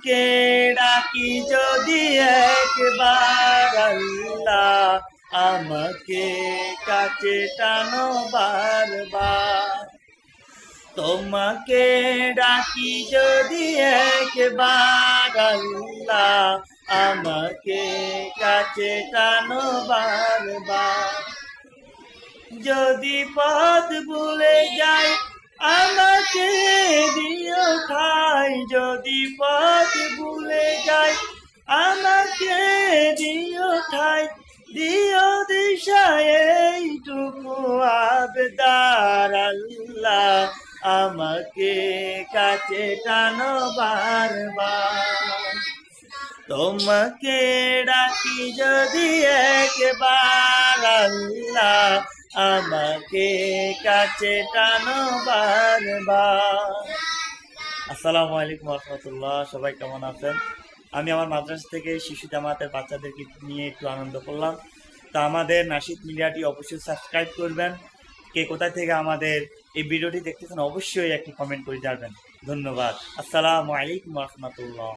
তোমাকে ডাকি যদি একবার আল্লাহ, আমাকে কাছে টানো বারবার। তোমাকে ডাকি যদি একবার আল্লাহ, আমাকে কাছে টানো বারবার। যদি পথ ভুলে যাই আমাকে দিও ঠাই, যদি পথ ভুলে যাই আমাকে দিও ঠাই, দিও দিশা এইটুকু আবদার আল্লাহ, আমাকে কাছে টানো বারবার। তোমাকে ডাকি যদি একবার আল্লাহ, আমাকে কাছে টানো বারবার। আসসালামু আলাইকুম রহমতুল্লাহ, সবাই কেমন আছেন? আমি আমার মাদ্রাসা থেকে শিশু জামাতের বাচ্চাদেরকে নিয়ে একটু আনন্দ করলাম। তো আমাদের নাশিদ মিডিয়াটি অবশ্যই সাবস্ক্রাইব করবেন। কে কোথায় থেকে আমাদের এই ভিডিওটি দেখতেছেন অবশ্যই একটি কমেন্ট করে যাবেন। ধন্যবাদ। আসসালামু আলাইকুম রহমতুল্লাহ।